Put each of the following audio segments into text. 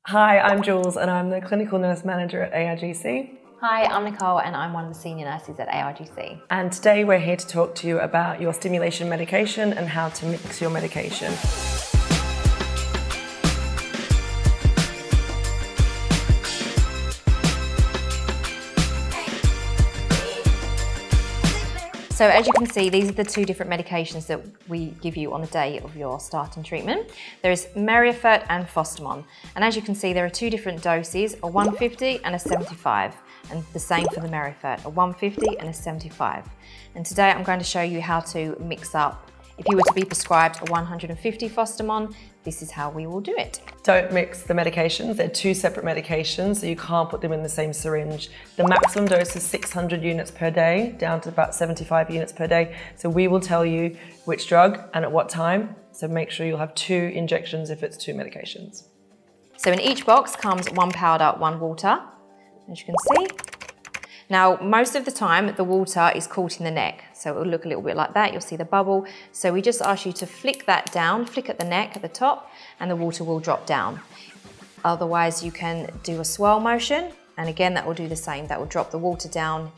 Hi, I'm Jules and I'm the Clinical Nurse Manager at ARGC. Hi, I'm Nicole and I'm one of the senior nurses at ARGC. And today we're here to talk to you about your stimulation medication and how to mix your medication. So as you can see, these are the two different medications that we give you on the day of your starting treatment. There is Meriofert and Fostimon. And as you can see, there are two different doses, a 150 and a 75. And the same for the Meriofert, a 150 and a 75. And today I'm going to show you how to mix up. If you were to be prescribed a 150 Fostimon, this is how we will do it. Don't mix the medications. They're two separate medications, so you can't put them in the same syringe. The maximum dose is 600 units per day, down to about 75 units per day. So we will tell you which drug and at what time. So make sure you'll have 2 injections if it's 2 medications. So in each box comes 1 powder, 1 water, as you can see. Now, most of the time, the water is caught in the neck. So it will look a little bit like that. You'll see the bubble. So we just ask you to flick that down, flick at the neck at the top, and the water will drop down. Otherwise, you can do a swirl motion. And again, that will do the same. That will drop the water down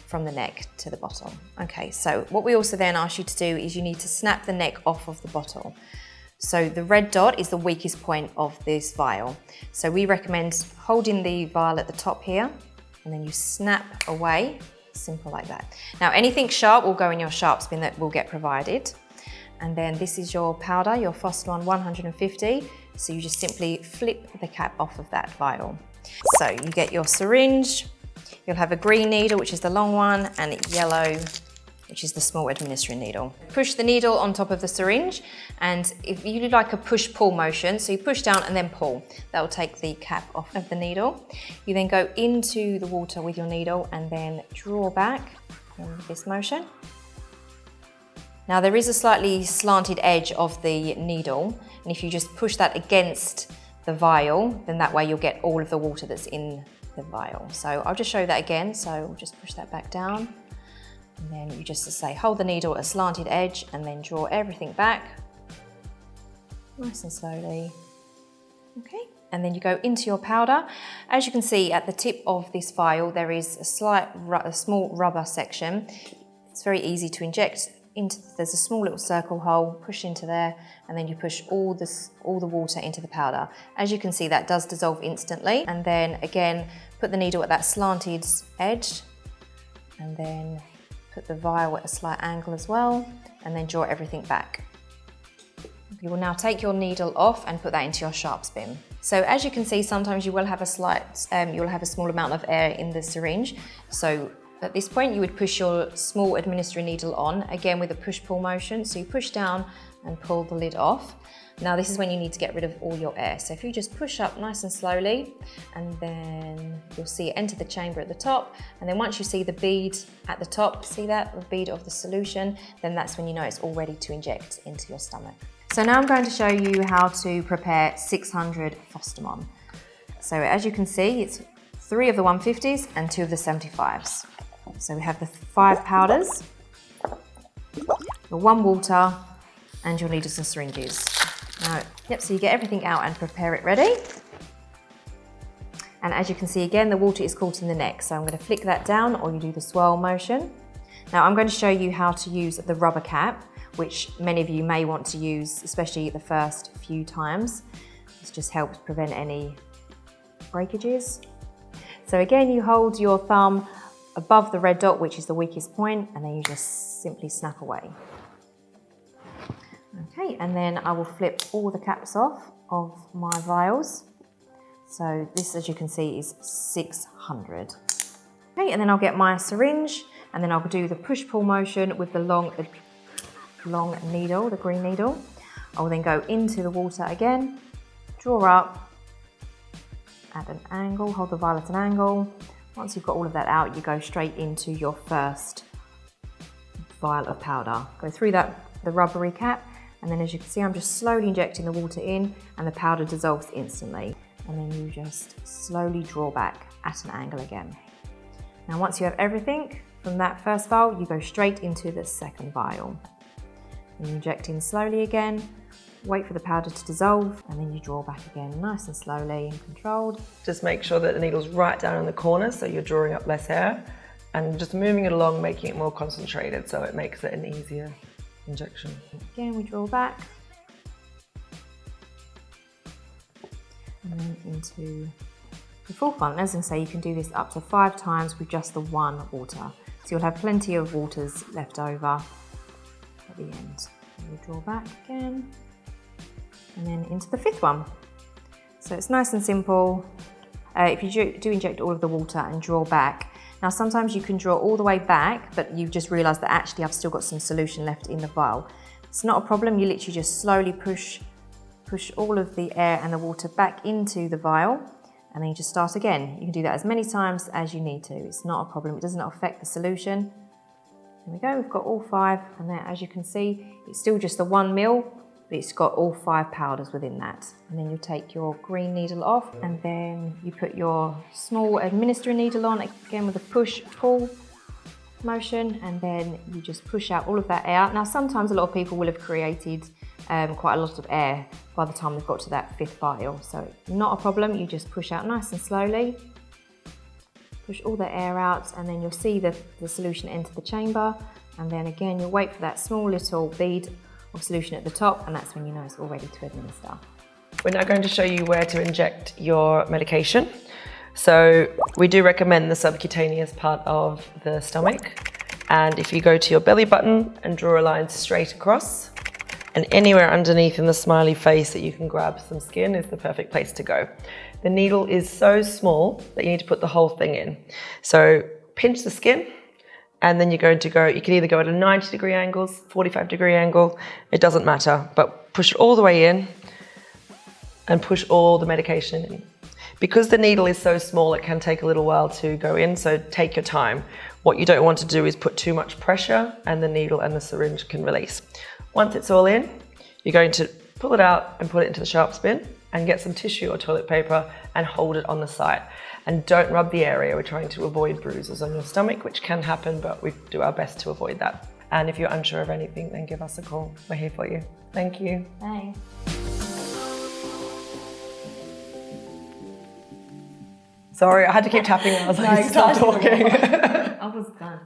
from the neck to the bottle. Okay, so what we also then ask you to do is you need to snap the neck off of the bottle. So the red dot is the weakest point of this vial. So we recommend holding the vial at the top here, and then you snap away, simple like that. Now anything sharp will go in your sharp spin that will get provided. And then this is your powder, your Fostimon 150. So you just simply flip the cap off of that vial. So you get your syringe, you'll have a green needle, which is the long one, and yellow, which is the small administering needle. Push the needle on top of the syringe, and if you do like a push-pull motion, so you push down and then pull, that will take the cap off of the needle. You then go into the water with your needle and then draw back in this motion. Now there is a slightly slanted edge of the needle, and if you just push that against the vial, then that way you'll get all of the water that's in the vial. So I'll just show you that again, so we'll just push that back down. And then you just say, hold the needle at a slanted edge and then draw everything back. Nice and slowly. Okay, and then you go into your powder. As you can see at the tip of this vial, there is a small rubber section. It's very easy to inject into. There's a small little circle hole, push into there, and then you push all the water into the powder. As you can see, that does dissolve instantly. And then again, put the needle at that slanted edge, and then put the vial at a slight angle as well, and then draw everything back. You will now take your needle off and put that into your sharp spin. So as you can see, sometimes you will have a small amount of air in the syringe. So at this point, you would push your small administering needle on, again with a push-pull motion. So you push down and pull the lid off. Now this is when you need to get rid of all your air. So if you just push up nice and slowly, and then you'll see it enter the chamber at the top. And then once you see the bead at the top, see that, the bead of the solution, then that's when you know it's all ready to inject into your stomach. So now I'm going to show you how to prepare 600 Fostimon. So as you can see, it's 3 of the 150s and 2 of the 75s. So we have the 5 powders, the 1 water, and your needles and syringes. So you get everything out and prepare it ready. And as you can see again, the water is caught in the neck. So I'm going to flick that down, or you do the swirl motion. Now I'm going to show you how to use the rubber cap, which many of you may want to use, especially the first few times. This just helps prevent any breakages. So again, you hold your thumb above the red dot, which is the weakest point, and then you just simply snap away. Okay, and then I will flip all the caps off of my vials. So this, as you can see, is 600. Okay, and then I'll get my syringe, and then I'll do the push-pull motion with the long needle, the green needle. I will then go into the water again, draw up at an angle, hold the vial at an angle. Once you've got all of that out, you go straight into your first vial of powder. Go through the rubbery cap, and then as you can see, I'm just slowly injecting the water in, and the powder dissolves instantly. And then you just slowly draw back at an angle again. Now once you have everything from that first vial, you go straight into the second vial. And you inject in slowly again, wait for the powder to dissolve, and then you draw back again, nice and slowly and controlled. Just make sure that the needle's right down in the corner so you're drawing up less air, and just moving it along, making it more concentrated so it makes it an easier injection. Again, we draw back. And then into the fourth one. As I say, you can do this up to 5 times with just the one water. So you'll have plenty of waters left over at the end. We draw back again, and then into the fifth one. So it's nice and simple. If you do inject all of the water and draw back, now sometimes you can draw all the way back, but you just realise that actually I've still got some solution left in the vial. It's not a problem, you literally just slowly push all of the air and the water back into the vial, and then you just start again. You can do that as many times as you need to. It's not a problem, it doesn't affect the solution. There we go, we've got all 5, and then as you can see, it's still just the 1 ml, but it's got all 5 powders within that. And then you take your green needle off, and then you put your small administering needle on, again with a push-pull motion, and then you just push out all of that air. Now sometimes a lot of people will have created quite a lot of air by the time they've got to that 5th vial, so not a problem, you just push out nice and slowly. Push all the air out, and then you'll see the solution enter the chamber, and then again you'll wait for that small little bead of solution at the top, and that's when you know it's all ready to administer. We're now going to show you where to inject your medication. So we do recommend the subcutaneous part of the stomach, and if you go to your belly button and draw a line straight across, and anywhere underneath in the smiley face that you can grab some skin is the perfect place to go. The needle is so small that you need to put the whole thing in. So pinch the skin, and then you're going to go, you can either go at a 90-degree angle, 45-degree angle, it doesn't matter, but push it all the way in and push all the medication in. Because the needle is so small, it can take a little while to go in, so take your time. What you don't want to do is put too much pressure and the needle and the syringe can release. Once it's all in, you're going to pull it out and put it into the sharp spin and get some tissue or toilet paper and hold it on the site. And don't rub the area. We're trying to avoid bruises on your stomach, which can happen, but we do our best to avoid that. And if you're unsure of anything, then give us a call. We're here for you. Thank you. Thanks. Sorry, I had to keep tapping. I was like, stop talking. I was done.